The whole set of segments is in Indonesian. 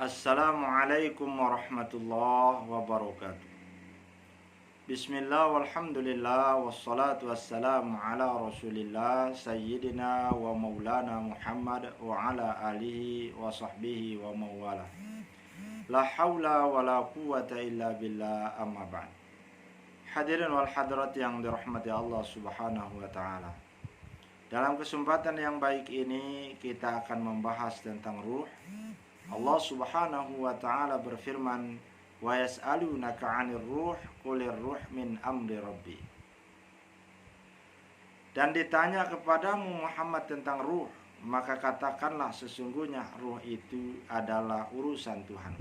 Assalamualaikum warahmatullahi wabarakatuh. Bismillah walhamdulillah wassalatu wassalamu ala rasulillah sayyidina wa maulana Muhammad wa ala alihi wa sahbihi wa mawala. La hawla wa la quwata illa billah, amma ba'd. Hadirin wal hadirat yang dirahmati Allah subhanahu wa ta'ala, dalam kesempatan yang baik ini kita akan membahas tentang ruh. Allah subhanahu wa ta'ala berfirman, wa yas'alunaka 'anir ruh qulir ruh min amri rabbi. Dan ditanya kepadamu Muhammad tentang ruh, maka katakanlah sesungguhnya ruh itu adalah urusan Tuhan.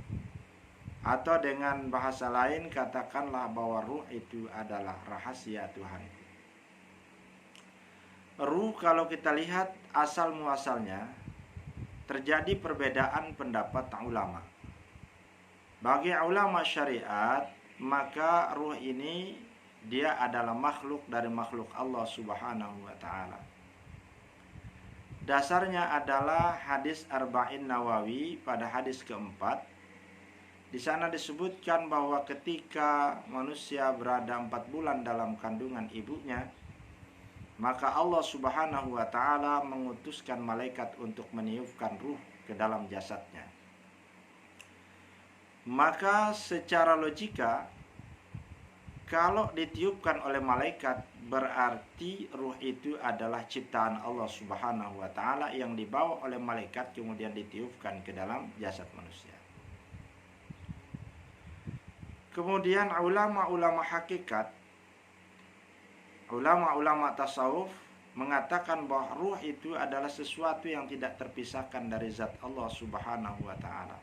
Atau dengan bahasa lain katakanlah bahwa ruh itu adalah rahasia Tuhan. Ruh kalau kita lihat asal muasalnya, terjadi perbedaan pendapat ulama. Bagi ulama syariat, maka ruh ini dia adalah makhluk dari makhluk Allah subhanahu wa ta'ala. Dasarnya adalah hadis Arba'in Nawawi pada hadis keempat. Di sana disebutkan bahwa ketika manusia berada 4 bulan dalam kandungan ibunya, maka Allah subhanahu wa ta'ala mengutuskan malaikat untuk meniupkan ruh ke dalam jasadnya. Maka secara logika, kalau ditiupkan oleh malaikat, berarti ruh itu adalah ciptaan Allah subhanahu wa ta'ala yang dibawa oleh malaikat kemudian ditiupkan ke dalam jasad manusia. Kemudian ulama-ulama hakikat, ulama-ulama tasawuf mengatakan bahwa ruh itu adalah sesuatu yang tidak terpisahkan dari zat Allah subhanahu wa ta'ala.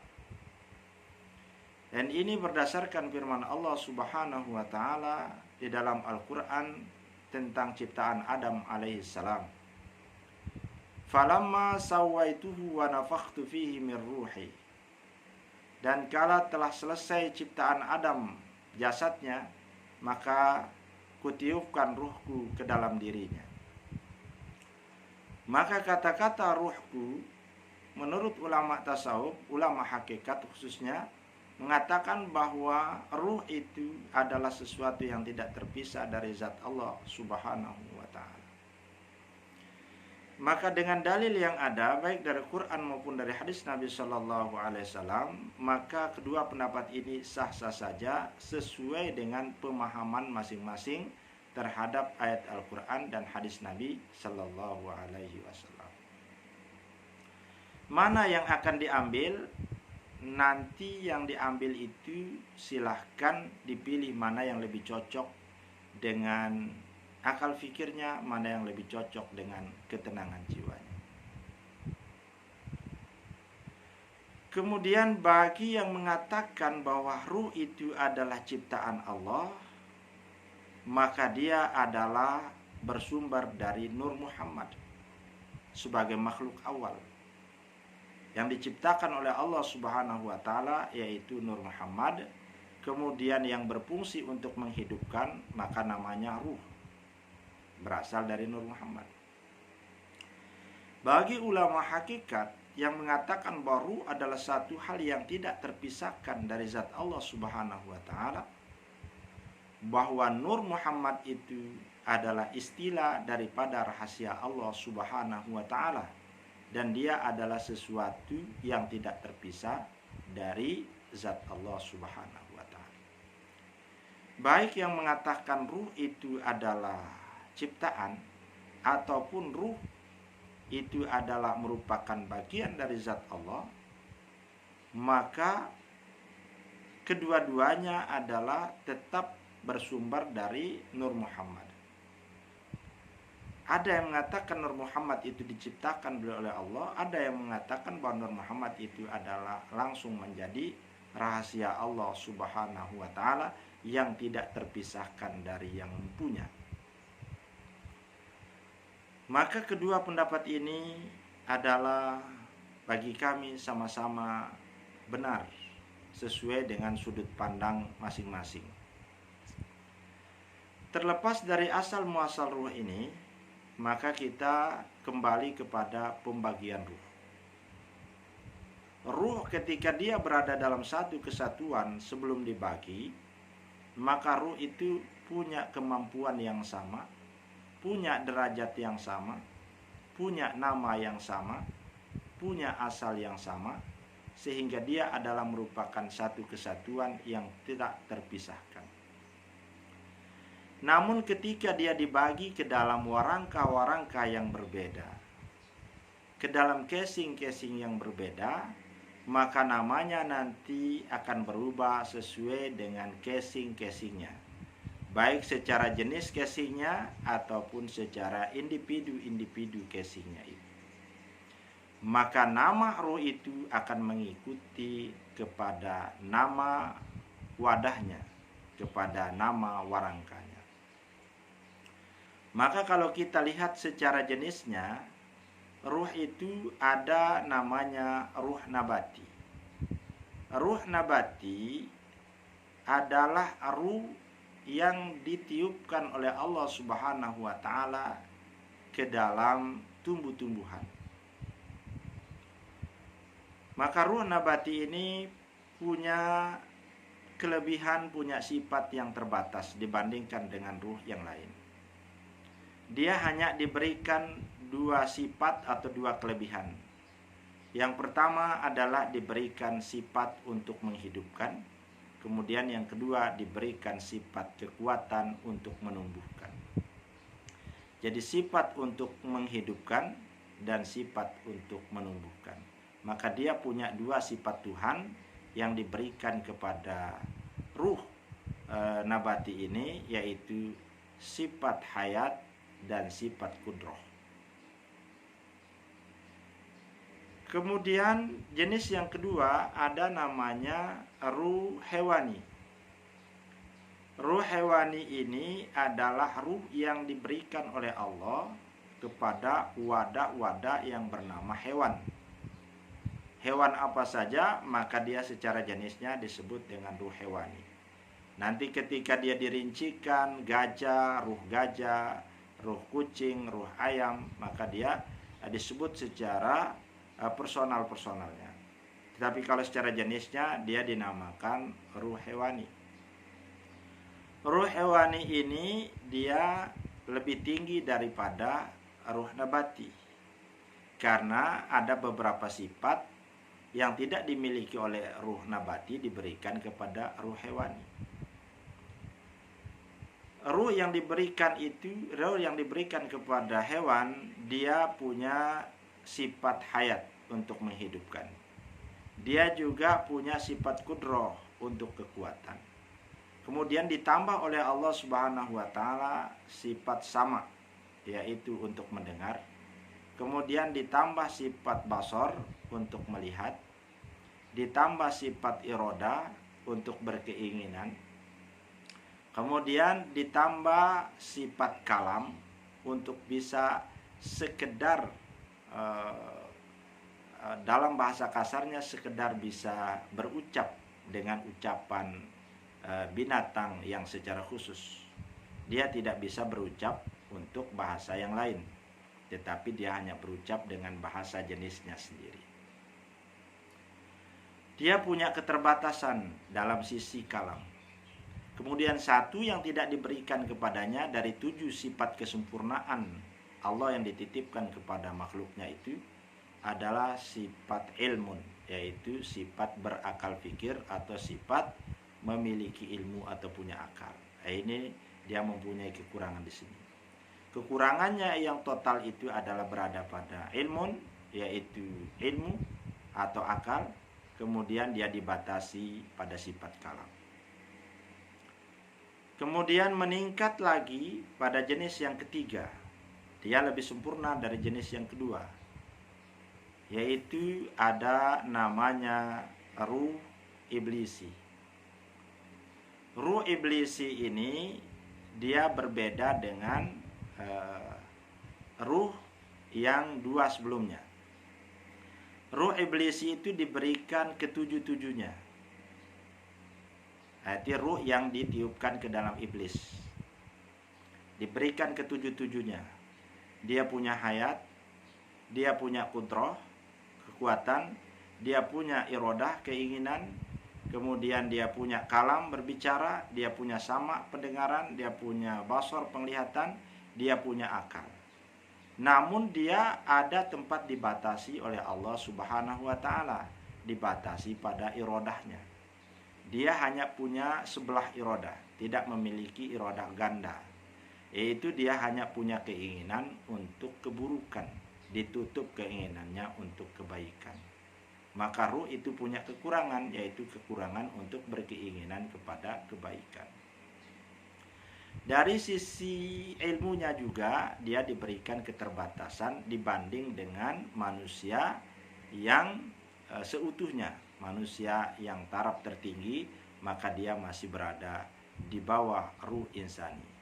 Dan ini berdasarkan firman Allah subhanahu wa ta'ala di dalam Al-Quran tentang ciptaan Adam alaihissalam. Falamma sawaituhu wa nafakhtu fihi min ruhi. Dan kala telah selesai ciptaan Adam jasadnya, maka kutiupkan ruhku ke dalam dirinya. Maka kata-kata ruhku menurut ulama tasawuf, ulama hakikat khususnya, mengatakan bahwa ruh itu adalah sesuatu yang tidak terpisah dari zat Allah subhanahu wa ta'ala. Maka dengan dalil yang ada baik dari Quran maupun dari hadis Nabi Shallallahu Alaihi Wasallam, maka kedua pendapat ini sah-sah saja sesuai dengan pemahaman masing-masing terhadap ayat Al-Quran dan hadis Nabi Shallallahu Alaihi Wasallam. Mana yang akan diambil? Nanti yang diambil itu silahkan dipilih mana yang lebih cocok dengan akal fikirnya, mana yang lebih cocok dengan ketenangan jiwanya. Kemudian bagi yang mengatakan bahwa ruh itu adalah ciptaan Allah, maka dia adalah bersumber dari Nur Muhammad sebagai makhluk awal yang diciptakan oleh Allah subhanahu wa ta'ala, yaitu Nur Muhammad. Kemudian yang berfungsi untuk menghidupkan, maka namanya ruh, berasal dari Nur Muhammad. Bagi ulama hakikat yang mengatakan bahwa ruh adalah satu hal yang tidak terpisahkan dari zat Allah subhanahu wa ta'ala, bahwa Nur Muhammad itu adalah istilah daripada rahasia Allah subhanahu wa ta'ala, dan dia adalah sesuatu yang tidak terpisah dari zat Allah subhanahu wa ta'ala. Baik yang mengatakan ruh itu adalah ciptaan, ataupun ruh itu adalah merupakan bagian dari zat Allah, maka kedua-duanya adalah tetap bersumber dari Nur Muhammad. Ada yang mengatakan Nur Muhammad itu diciptakan oleh Allah, ada yang mengatakan bahwa Nur Muhammad itu adalah langsung menjadi rahasia Allah subhanahu wa ta'ala yang tidak terpisahkan dari yang punya. Maka kedua pendapat ini adalah bagi kami sama-sama benar sesuai dengan sudut pandang masing-masing. Terlepas dari asal muasal ruh ini, maka kita kembali kepada pembagian ruh. ruh ketika dia berada dalam satu kesatuan sebelum dibagi, maka ruh itu punya kemampuan yang sama, punya derajat yang sama, punya nama yang sama, punya asal yang sama, sehingga dia adalah merupakan satu kesatuan yang tidak terpisahkan. Namun ketika dia dibagi ke dalam warangka-warangka yang berbeda, ke dalam casing-casing yang berbeda, maka namanya nanti akan berubah sesuai dengan casing-casingnya, baik secara jenis casingnya ataupun secara individu-individu casingnya itu. Maka nama ruh itu akan mengikuti kepada nama wadahnya, kepada nama warangkanya. Maka kalau kita lihat secara jenisnya, ruh itu ada namanya ruh nabati. Ruh nabati adalah ruh yang ditiupkan oleh Allah Subhanahu wa taala ke dalam tumbuh-tumbuhan. Maka ruh nabati ini punya kelebihan, punya sifat yang terbatas dibandingkan dengan ruh yang lain. Dia hanya diberikan dua sifat atau dua kelebihan. Yang pertama adalah diberikan sifat untuk menghidupkan. Kemudian yang kedua diberikan sifat kekuatan untuk menumbuhkan. Jadi sifat untuk menghidupkan dan sifat untuk menumbuhkan. Maka dia punya dua sifat Tuhan yang diberikan kepada ruh nabati ini, yaitu sifat hayat dan sifat kudroh. Kemudian jenis yang kedua ada namanya ruh hewani. Ruh hewani ini adalah ruh yang diberikan oleh Allah kepada wadah-wadah yang bernama hewan. Hewan apa saja, maka dia secara jenisnya disebut dengan ruh hewani. Nanti ketika dia dirincikan, ruh gajah, ruh kucing, ruh ayam, maka dia disebut secara personalnya. Tetapi kalau secara jenisnya dia dinamakan ruh hewani. Ruh hewani ini dia lebih tinggi daripada ruh nabati, karena ada beberapa sifat yang tidak dimiliki oleh ruh nabati diberikan kepada ruh hewani. Ruh yang diberikan kepada hewan, dia punya sifat hayat untuk menghidupkan. Dia juga punya sifat kudroh untuk kekuatan. Kemudian ditambah oleh Allah Subhanahu wa taala sifat sama, yaitu untuk mendengar. Kemudian ditambah sifat basor untuk melihat. Ditambah sifat iroda untuk berkeinginan. Kemudian ditambah sifat kalam untuk bisa sekedar dalam bahasa kasarnya sekedar bisa berucap dengan ucapan binatang yang secara khusus. Dia tidak bisa berucap untuk bahasa yang lain, tetapi dia hanya berucap dengan bahasa jenisnya sendiri. Dia punya keterbatasan dalam sisi kalam. Kemudian satu yang tidak diberikan kepadanya dari 7 sifat kesempurnaan Allah yang dititipkan kepada makhluknya itu adalah sifat ilmun, yaitu sifat berakal fikir atau sifat memiliki ilmu atau punya akal. Ini dia mempunyai kekurangan di sini. Kekurangannya yang total itu adalah berada pada ilmun, yaitu ilmu atau akal. Kemudian dia dibatasi pada sifat kalam. Kemudian meningkat lagi pada jenis yang ketiga. Dia lebih sempurna dari jenis yang kedua, yaitu ada namanya ruh iblisi. Ruh iblisi ini dia berbeda dengan ruh yang dua sebelumnya. Ruh iblisi itu diberikan ketujuh-tujuhnya. Itu ruh yang ditiupkan ke dalam iblis, diberikan ketujuh-tujuhnya. Dia punya hayat, dia punya kudroh, kekuatan, dia punya iradah, keinginan, kemudian dia punya kalam, berbicara, dia punya sama, pendengaran, dia punya basar, penglihatan, dia punya akal. Namun dia ada tempat dibatasi oleh Allah Subhanahu wa taala, dibatasi pada iradahnya. Dia hanya punya sebelah iradah, tidak memiliki iradah ganda. Yaitu dia hanya punya keinginan untuk keburukan, ditutup keinginannya untuk kebaikan. Maka ruh itu punya kekurangan, yaitu kekurangan untuk berkeinginan kepada kebaikan. Dari sisi ilmunya juga dia diberikan keterbatasan dibanding dengan manusia yang seutuhnya. Manusia yang taraf tertinggi, maka dia masih berada di bawah ruh insani.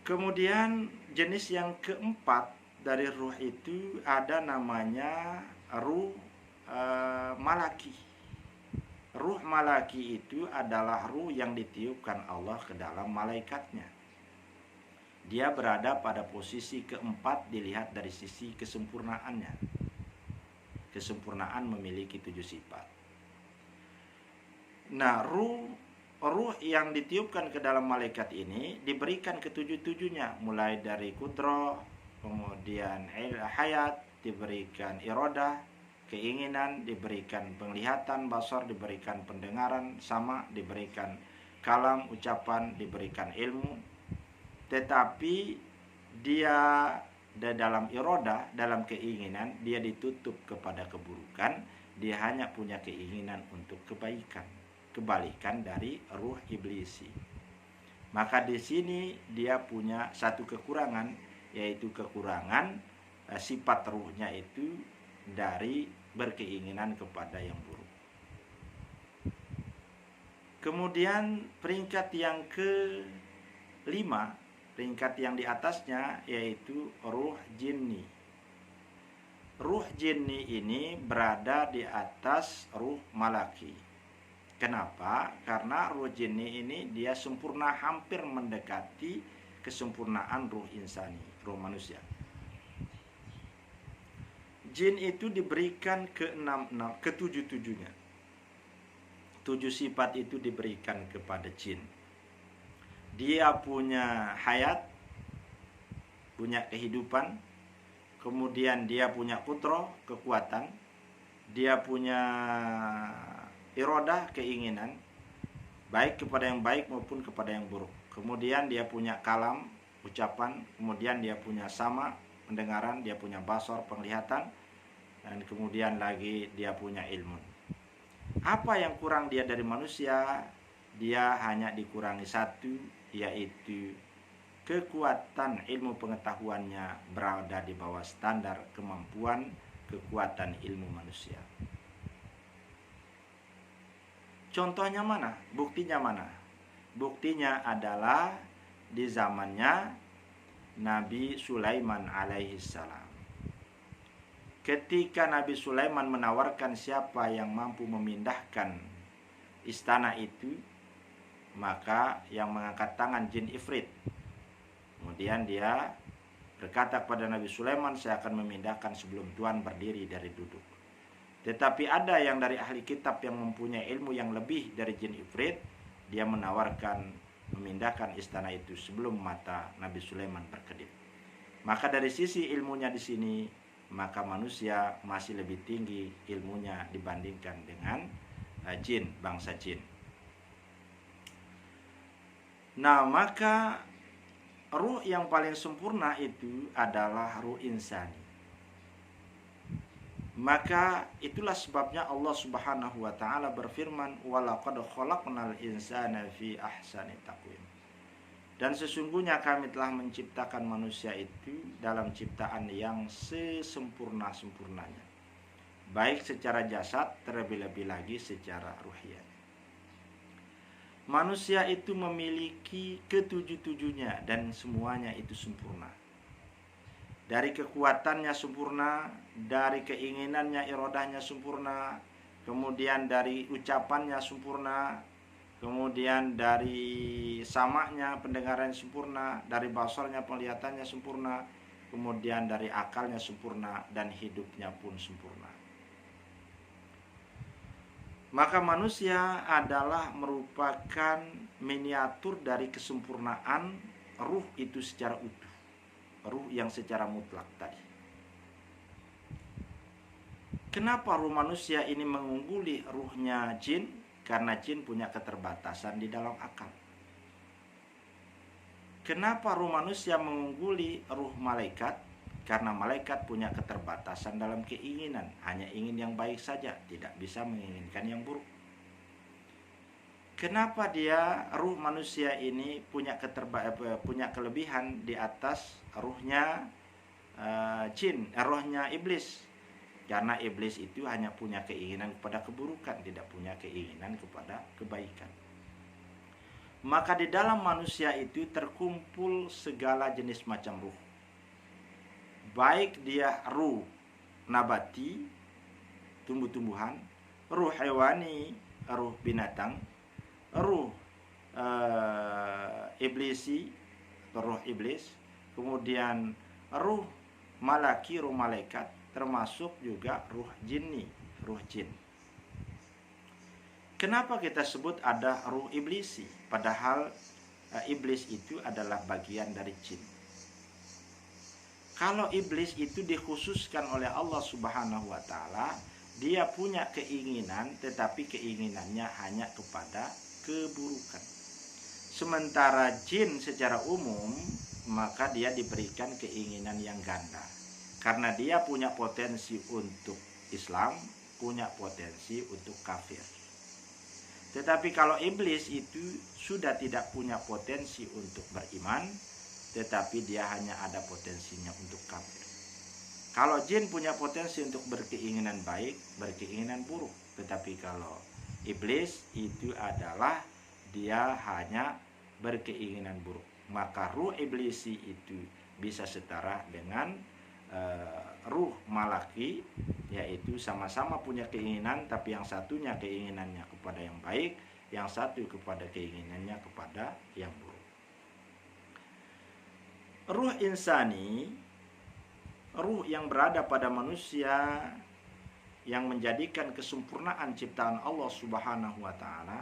Kemudian jenis yang keempat dari ruh itu ada namanya ruh malaki. Ruh malaki itu adalah ruh yang ditiupkan Allah ke dalam malaikatnya. Dia berada pada posisi keempat dilihat dari sisi kesempurnaannya. Kesempurnaan memiliki 7 sifat. Nah, ruh yang ditiupkan ke dalam malaikat ini diberikan ketujuh-tujuhnya, mulai dari kudrah, kemudian hayat, diberikan iradah, keinginan, diberikan penglihatan, basar, diberikan pendengaran, sama, diberikan kalam, ucapan, diberikan ilmu. Tetapi dia dalam iradah, dalam keinginan, dia ditutup kepada keburukan. Dia hanya punya keinginan untuk kebaikan, kebalikan dari ruh iblisi. Maka di sini dia punya satu kekurangan, yaitu kekurangan sifat ruhnya itu dari berkeinginan kepada yang buruk. Kemudian peringkat yang kelima, peringkat yang di atasnya, yaitu ruh jinni. Ruh jinni ini berada di atas ruh malaki. Kenapa? Karena ruh jinni ini dia sempurna, hampir mendekati kesempurnaan ruh insani, ruh manusia. Jin itu diberikan ketujuh-tujuhnya. 7 sifat itu diberikan kepada jin. Dia punya hayat, punya kehidupan, kemudian dia punya kudrah, kekuatan, dia punya iradah, keinginan, baik kepada yang baik maupun kepada yang buruk. Kemudian dia punya kalam, ucapan, kemudian dia punya sama, pendengaran, dia punya basar, penglihatan, dan kemudian lagi dia punya ilmu. Apa yang kurang dia dari manusia? Dia hanya dikurangi satu, yaitu kekuatan ilmu pengetahuannya berada di bawah standar kemampuan kekuatan ilmu manusia. Contohnya mana? Buktinya mana? Buktinya adalah di zamannya Nabi Sulaiman alaihissalam. Ketika Nabi Sulaiman menawarkan siapa yang mampu memindahkan istana itu, maka yang mengangkat tangan jin ifrit. Kemudian dia berkata kepada Nabi Sulaiman, saya akan memindahkan sebelum Tuhan berdiri dari duduk. Tetapi ada yang dari ahli kitab yang mempunyai ilmu yang lebih dari jin ifrit, dia menawarkan memindahkan istana itu sebelum mata Nabi Sulaiman berkedip. Maka dari sisi ilmunya di sini, maka manusia masih lebih tinggi ilmunya dibandingkan dengan jin, bangsa jin. Nah, maka ruh yang paling sempurna itu adalah ruh insani. Maka itulah sebabnya Allah Subhanahu wa taala berfirman, "Walaqad khalaqnal insana fi ahsani taqwim." Dan sesungguhnya kami telah menciptakan manusia itu dalam ciptaan yang sesempurna-sempurnanya, baik secara jasad, terlebih-lebih lagi secara ruhiyah. Manusia itu memiliki ketujuh-tujuhnya dan semuanya itu sempurna. Dari kekuatannya sempurna, dari keinginannya, iradahnya sempurna, kemudian dari ucapannya sempurna, kemudian dari samaknya, pendengaran sempurna, dari basarnya, penglihatannya sempurna, kemudian dari akalnya sempurna, dan hidupnya pun sempurna. Maka manusia adalah merupakan miniatur dari kesempurnaan ruh itu secara utuh, ruh yang secara mutlak tadi. Kenapa ruh manusia ini mengungguli ruhnya jin? Karena jin punya keterbatasan di dalam akal. Kenapa ruh manusia mengungguli ruh malaikat? Karena malaikat punya keterbatasan dalam keinginan, hanya ingin yang baik saja, tidak bisa menginginkan yang buruk. Kenapa ruh manusia ini punya kelebihan di atas ruhnya ruhnya iblis? Karena iblis itu hanya punya keinginan kepada keburukan, tidak punya keinginan kepada kebaikan. Maka di dalam manusia itu terkumpul segala jenis macam ruh. Baik dia ruh nabati, tumbuh-tumbuhan, ruh hewani, ruh binatang, ruh iblisi atau ruh iblis, kemudian ruh malaki, ruh malaikat, termasuk juga ruh jinni, ruh jin. Kenapa kita sebut ada ruh iblisi? Padahal iblis itu adalah bagian dari jin. Kalau iblis itu dikhususkan oleh Allah Subhanahu wa ta'ala, dia punya keinginan, tetapi keinginannya hanya kepada keburukan. Sementara jin secara umum, maka dia diberikan keinginan yang ganda. Karena dia punya potensi untuk Islam, punya potensi untuk kafir. Tetapi kalau iblis itu sudah tidak punya potensi untuk beriman, tetapi dia hanya ada potensinya untuk kafir. Kalau jin punya potensi untuk berkeinginan baik, berkeinginan buruk. Tetapi kalau iblis itu adalah dia hanya berkeinginan buruk. Maka ruh iblisi itu bisa setara dengan ruh malaki, yaitu sama-sama punya keinginan, tapi yang satunya keinginannya kepada yang baik, yang satu kepada keinginannya kepada yang buruk. Ruh insani, ruh yang berada pada manusia, yang menjadikan kesempurnaan ciptaan Allah Subhanahu wa ta'ala,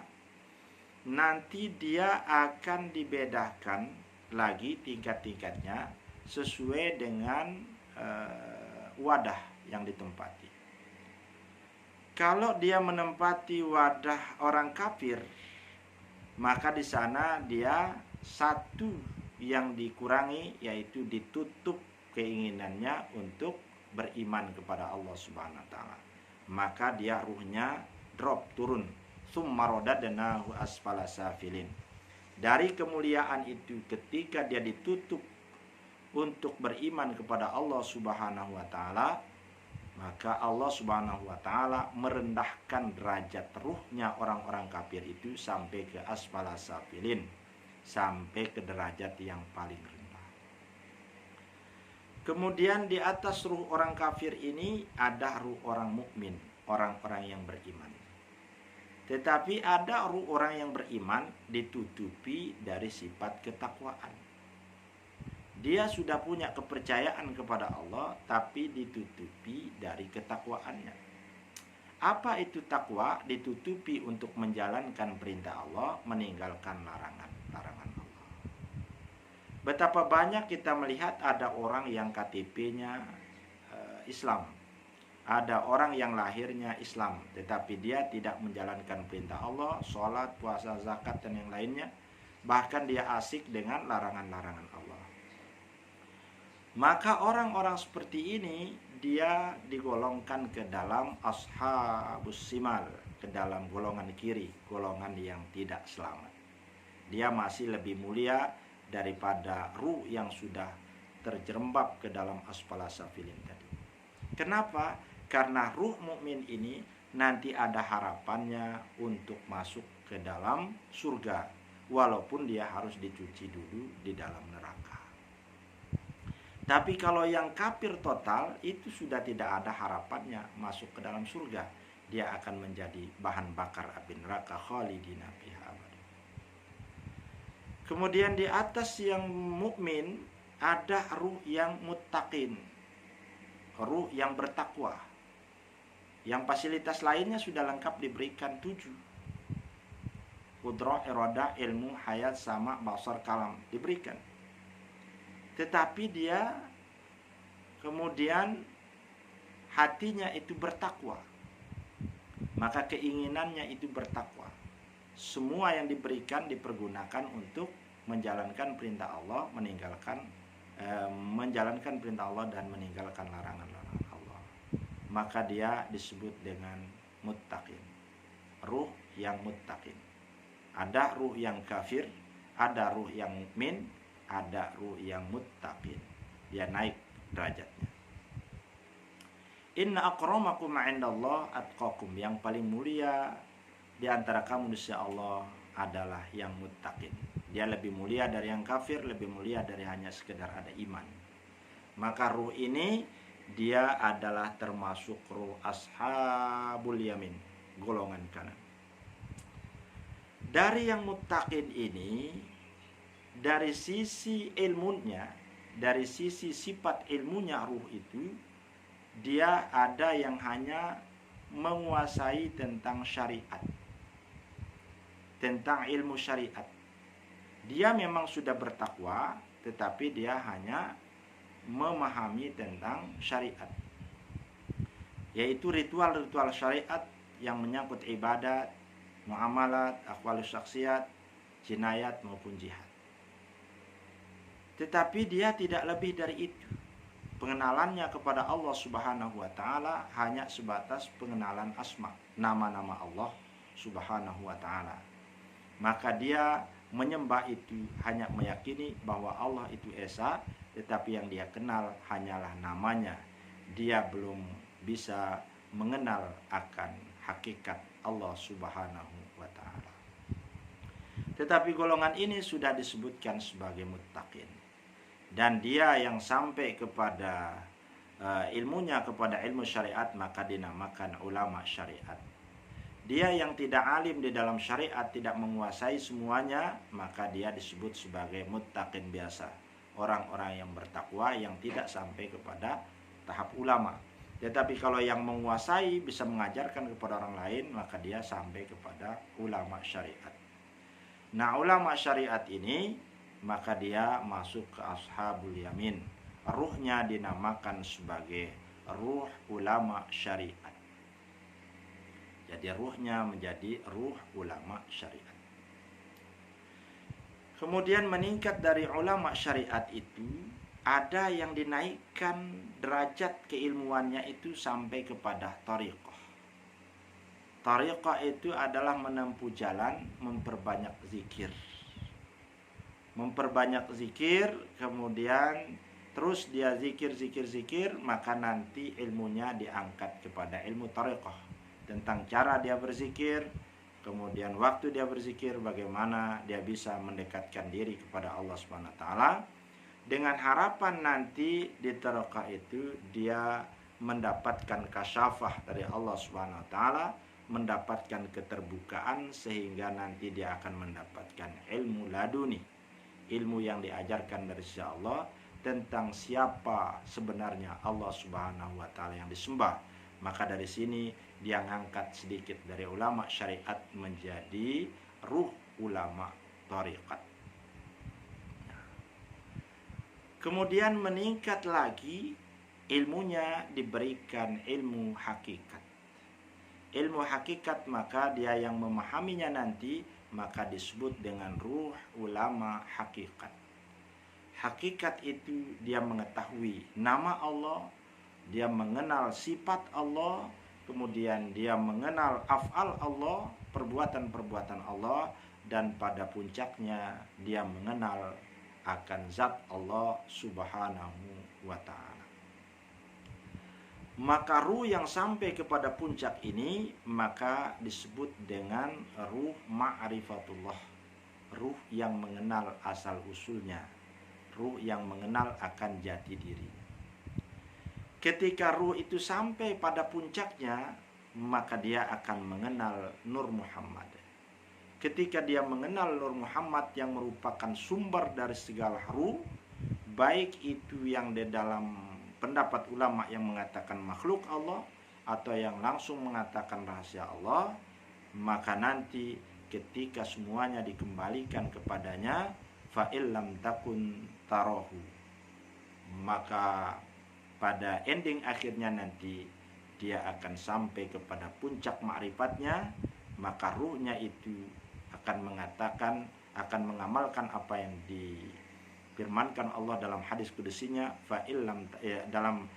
nanti dia akan dibedakan lagi tingkat-tingkatnya sesuai dengan wadah yang ditempati. Kalau dia menempati wadah orang kafir, maka di sana dia satu yang dikurangi, yaitu ditutup keinginannya untuk beriman kepada Allah Subhanahu wa ta'ala. Maka dia ruhnya drop, turun. Tsumma radadnahu asfala safilin. Dari kemuliaan itu, ketika dia ditutup untuk beriman kepada Allah Subhanahu wa ta'ala, maka Allah Subhanahu wa ta'ala merendahkan derajat ruhnya orang-orang kafir itu sampai ke asfala safilin, sampai ke derajat yang paling rendah. Kemudian di atas ruh orang kafir ini ada ruh orang mukmin, orang-orang yang beriman. Tetapi ada ruh orang yang beriman ditutupi dari sifat ketakwaan. Dia sudah punya kepercayaan kepada Allah, tapi ditutupi dari ketakwaannya. Apa itu takwa? Ditutupi untuk menjalankan perintah Allah, meninggalkan larangan Allah. Betapa banyak kita melihat ada orang yang KTP-nya Islam, ada orang yang lahirnya Islam, tetapi dia tidak menjalankan perintah Allah, sholat, puasa, zakat, dan yang lainnya. Bahkan dia asik dengan larangan-larangan Allah. Maka orang-orang seperti ini dia digolongkan ke dalam ashabus simal, ke dalam golongan kiri, golongan yang tidak selamat. Dia masih lebih mulia daripada ruh yang sudah terjerembab ke dalam asfala safilin tadi. Kenapa? Karena ruh mukmin ini nanti ada harapannya untuk masuk ke dalam surga, walaupun dia harus dicuci dulu di dalam neraka. Tapi kalau yang kafir total itu sudah tidak ada harapannya masuk ke dalam surga. Dia akan menjadi bahan bakar api neraka, khalidina fiha abad. Kemudian di atas yang mukmin ada ruh yang muttaqin, ruh yang bertakwa, yang fasilitas lainnya sudah lengkap diberikan 7. Qudrah, iradah, ilmu, hayat, sama, basar, kalam diberikan. Tetapi dia kemudian hatinya itu bertakwa, maka keinginannya itu bertakwa. Semua yang diberikan dipergunakan untuk menjalankan perintah Allah, menjalankan perintah Allah dan meninggalkan larangan-larangan Allah. Maka dia disebut dengan muttaqin, ruh yang muttaqin. Ada ruh yang kafir, ada ruh yang mukmin, ada ruh yang muttaqin. Dia naik derajatnya. Inna akramakum 'indallah atqakum. Yang paling mulia di antara kamu di sisi Allah adalah yang muttaqin. Dia lebih mulia dari yang kafir, lebih mulia dari hanya sekedar ada iman. Maka ruh ini dia adalah termasuk ruh ashabul yamin, golongan kanan. Dari yang muttaqin ini, dari sisi ilmunya, dari sisi sifat ilmunya ruh itu, dia ada yang hanya menguasai tentang syariat, tentang ilmu syariat. Dia memang sudah bertakwa, tetapi dia hanya memahami tentang syariat, yaitu ritual-ritual syariat yang menyangkut ibadat, muamalat, aqwalus syakhsiyat, jinayat maupun jihad. Tetapi dia tidak lebih dari itu. Pengenalannya kepada Allah Subhanahu wa taala hanya sebatas pengenalan asma, nama-nama Allah Subhanahu wa taala. Maka dia menyembah itu hanya meyakini bahwa Allah itu esa, tetapi yang dia kenal hanyalah namanya. Dia belum bisa mengenal akan hakikat Allah Subhanahu wa taala. Tetapi golongan ini sudah disebutkan sebagai muttaqin. Dan dia yang sampai kepada ilmunya kepada ilmu syariat, maka dinamakan ulama syariat. Dia yang tidak alim di dalam syariat, tidak menguasai semuanya, maka dia disebut sebagai muttaqin biasa, orang-orang yang bertakwa yang tidak sampai kepada tahap ulama. Tetapi kalau yang menguasai bisa mengajarkan kepada orang lain, maka dia sampai kepada ulama syariat. Nah, ulama syariat ini maka dia masuk ke ashabul yamin. Ruhnya dinamakan sebagai ruh ulama syariat. Jadi ruhnya menjadi ruh ulama syariat. Kemudian meningkat dari ulama syariat itu, ada yang dinaikkan derajat keilmuannya itu sampai kepada thariqah. Thariqah itu adalah menempuh jalan memperbanyak zikir. Memperbanyak zikir, kemudian terus dia zikir, maka nanti ilmunya diangkat kepada ilmu thariqah. Tentang cara dia berzikir, kemudian waktu dia berzikir, bagaimana dia bisa mendekatkan diri kepada Allah Subhanahu wa taala, dengan harapan nanti di thariqah itu dia mendapatkan kasyafah dari Allah Subhanahu wa taala, mendapatkan keterbukaan sehingga nanti dia akan mendapatkan ilmu laduni, ilmu yang diajarkan dari sisi Allah tentang siapa sebenarnya Allah Subhanahu wa taala yang disembah. Maka dari sini dia ngangkat sedikit dari ulama syariat menjadi ruh ulama thariqat. Kemudian meningkat lagi ilmunya, diberikan ilmu hakikat. Ilmu hakikat, maka dia yang memahaminya nanti maka disebut dengan ruh ulama hakikat. Hakikat itu dia mengetahui nama Allah, dia mengenal sifat Allah, kemudian dia mengenal af'al Allah, perbuatan-perbuatan Allah, dan pada puncaknya dia mengenal akan zat Allah Subhanahu wa ta'ala. Maka ruh yang sampai kepada puncak ini maka disebut dengan ruh ma'rifatullah, ruh yang mengenal asal usulnya, ruh yang mengenal akan jati diri. Ketika ruh itu sampai pada puncaknya, maka dia akan mengenal Nur Muhammad. Ketika dia mengenal Nur Muhammad yang merupakan sumber dari segala ruh, baik itu yang di dalam pendapat ulama yang mengatakan makhluk Allah atau yang langsung mengatakan rahasia Allah, maka nanti ketika semuanya dikembalikan kepadanya, fa illam takun tarahu, maka pada ending akhirnya nanti dia akan sampai kepada puncak ma'rifatnya, maka ruhnya itu akan mengatakan, akan mengamalkan apa yang difirmankan Allah dalam hadis kudusinya, fa illam, dalam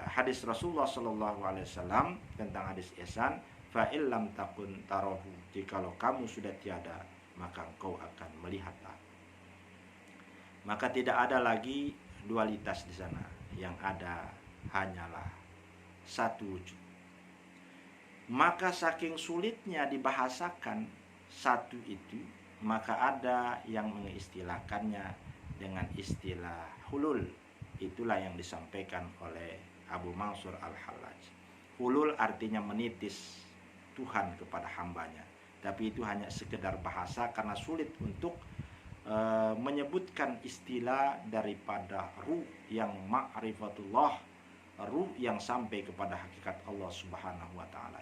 hadis Rasulullah sallallahu alaihi wasallam tentang hadis ihsan, fa illam takun tarahu, jikalau kamu sudah tiada maka engkau akan melihat aku. Maka tidak ada lagi dualitas di sana, yang ada hanyalah satu wujud. Maka saking sulitnya dibahasakan satu itu, maka ada yang mengistilahkannya dengan istilah hulul. Itulah yang disampaikan oleh Abu Mansur Al-Hallaj. Hulul artinya menitis Tuhan kepada hambanya, tapi itu hanya sekedar bahasa karena sulit untuk menyebutkan istilah daripada ruh yang ma'rifatullah, ruh yang sampai kepada hakikat Allah Subhanahu wa taala.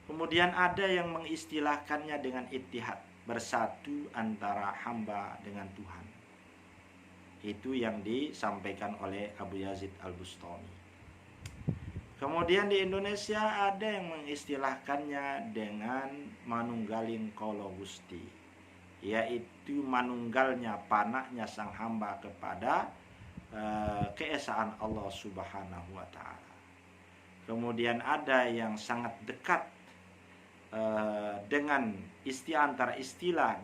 Kemudian ada yang mengistilahkannya dengan ittihad, bersatu antara hamba dengan Tuhan. Itu yang disampaikan oleh Abu Yazid Al-Bustami. Kemudian di Indonesia ada yang mengistilahkannya dengan manunggaling kala Gusti, yaitu manunggalnya, panaknya sang hamba kepada keesaan Allah Subhanahu wa taala. Kemudian ada yang sangat dekat dengan antara istilah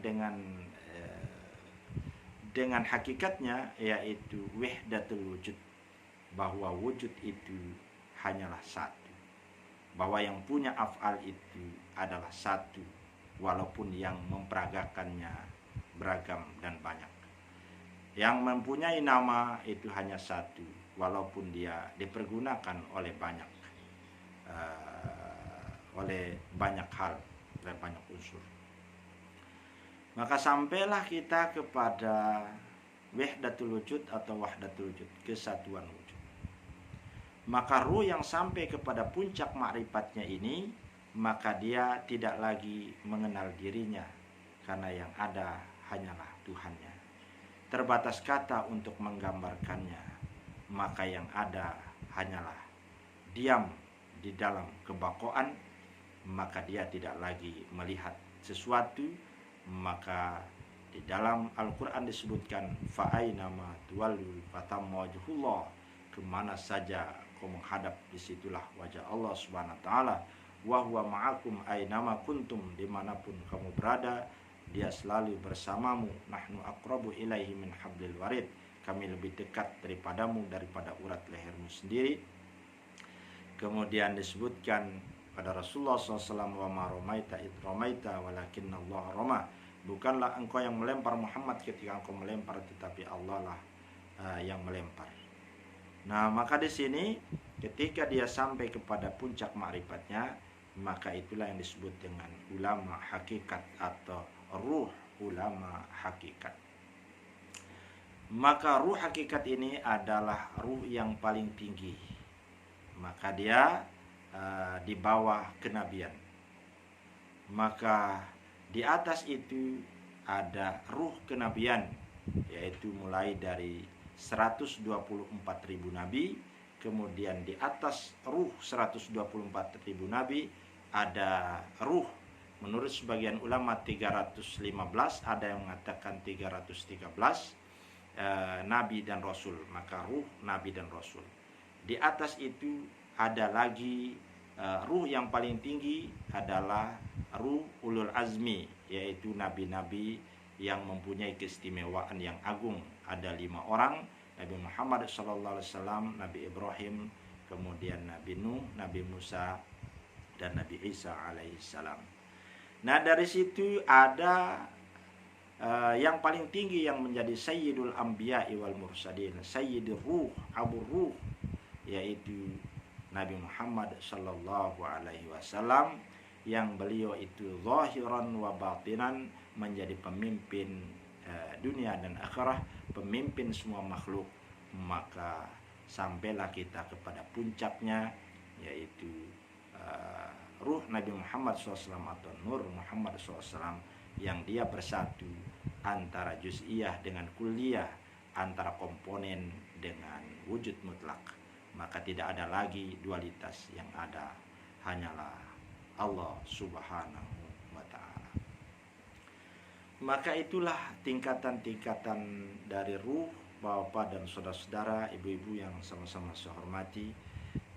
dengan hakikatnya, yaitu wahdatul wujud, bahwa wujud itu hanyalah satu, bahwa yang punya af'al itu adalah satu, walaupun yang memperagakannya beragam dan banyak. Yang mempunyai nama itu hanya satu, walaupun dia dipergunakan oleh banyak hal, oleh banyak unsur. Maka sampailah kita kepada wahdatul wujud atau wahdatul wujud, kesatuan wujud. Maka ruh yang sampai kepada puncak ma'rifatnya ini, maka dia tidak lagi mengenal dirinya, karena yang ada hanyalah Tuhannya. Terbatas kata untuk menggambarkannya, maka yang ada hanyalah diam di dalam kebakoan, maka dia tidak lagi melihat sesuatu. Maka di dalam Al-Quran disebutkan, fa'ainama tuwallu fatamma wajhullah, kemana saja kau menghadap, disitulah wajah Allah Subhanahu wa taala. Wa huwa ma'akum ainama kuntum, dimanapun kamu berada, dia selalu bersamamu. Nahnu aqrabu ilaihi min hablil warid, kami lebih dekat daripadamu daripada urat lehermu sendiri. Kemudian disebutkan pada Rasulullah SAW, wa ma ramaita id ramaita walakinna Allah rama, bukanlah engkau yang melempar Muhammad ketika engkau melempar, tetapi Allah lah yang melempar. Nah, maka di sini ketika dia sampai kepada puncak ma'rifatnya, maka itulah yang disebut dengan ulama hakikat atau ruh ulama hakikat. Maka ruh hakikat ini adalah ruh yang paling tinggi, maka dia di bawah kenabian. Maka di atas itu ada ruh kenabian, yaitu mulai dari 124.000 nabi. Kemudian di atas ruh 124.000 nabi ada ruh, menurut sebagian ulama 315, ada yang mengatakan 313 nabi dan rasul. Maka ruh nabi dan rasul. Di atas itu ada lagi ruh yang paling tinggi adalah ruh ulul azmi, yaitu nabi-nabi yang mempunyai keistimewaan yang agung. Ada 5 orang, Nabi Muhammad SAW, Nabi Ibrahim, kemudian Nabi Nuh, Nabi Musa, dan Nabi Isa alaihissalam. Nah, dari situ ada yang paling tinggi yang menjadi Sayyidul Anbiya wal Mursalin, Sayyidur Ruh, Abu Ruh, yaitu Nabi Muhammad sallallahu alaihi wasallam, yang beliau itu zahiran wa batinan, menjadi pemimpin dunia dan akhirah, pemimpin semua makhluk, maka sampailah kita kepada puncaknya, yaitu ruh Nabi Muhammad SAW atau Nur Muhammad SAW, yang dia bersatu antara juz'iyah dengan kulliyah, antara komponen dengan wujud mutlak. Maka tidak ada lagi dualitas, yang ada hanyalah Allah Subhanahu wa ta'ala. Maka itulah tingkatan-tingkatan dari ruh, Bapak dan saudara-saudara, ibu-ibu yang sama-sama saya hormati.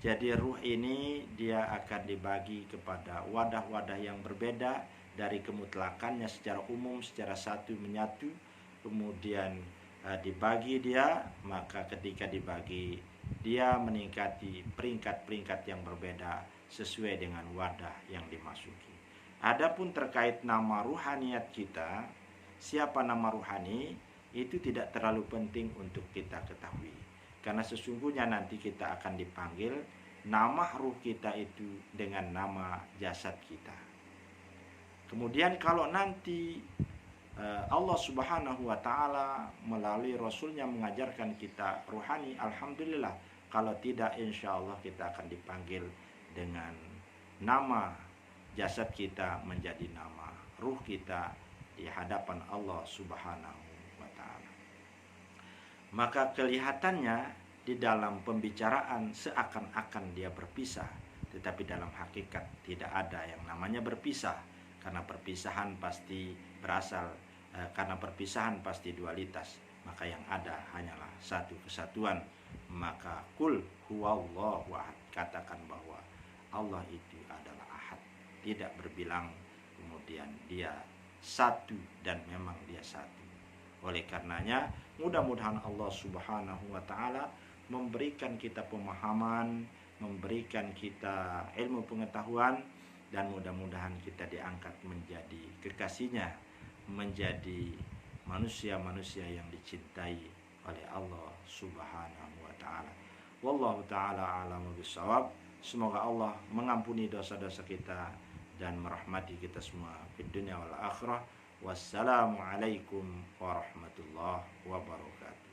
Jadi ruh ini dia akan dibagi kepada wadah-wadah yang berbeda dari kemutlakannya secara umum, secara satu menyatu. Kemudian dibagi dia, maka ketika dibagi dia meningkati peringkat-peringkat yang berbeda sesuai dengan wadah yang dimasuki. Adapun terkait nama ruhaniyat kita, siapa nama ruhani, itu tidak terlalu penting untuk kita ketahui. Karena sesungguhnya nanti kita akan dipanggil nama ruh kita itu dengan nama jasad kita. Kemudian kalau nanti Allah Subhanahu wa ta'ala melalui Rasulnya mengajarkan kita ruhani, alhamdulillah. Kalau tidak, insya Allah kita akan dipanggil dengan nama jasad kita menjadi nama ruh kita di hadapan Allah Subhanahu wa ta'ala. Maka kelihatannya di dalam pembicaraan seakan-akan dia berpisah, tetapi dalam hakikat tidak ada yang namanya berpisah, karena perpisahan pasti berasal karena perpisahan pasti dualitas. Maka yang ada hanyalah satu kesatuan. Maka kul huwallahu ahad, katakan bahwa Allah itu adalah ahad, tidak berbilang, kemudian dia satu dan memang dia satu. Oleh karenanya mudah-mudahan Allah Subhanahu wa ta'ala memberikan kita pemahaman, memberikan kita ilmu pengetahuan, dan mudah-mudahan kita diangkat menjadi kekasihnya, menjadi manusia-manusia yang dicintai oleh Allah Subhanahu wa ta'ala. Wallahu ta'ala a'lamu bissawab. Semoga Allah mengampuni dosa-dosa kita dan merahmati kita semua di dunia wal akhirah. Wassalamualaikum warahmatullahi wabarakatuh.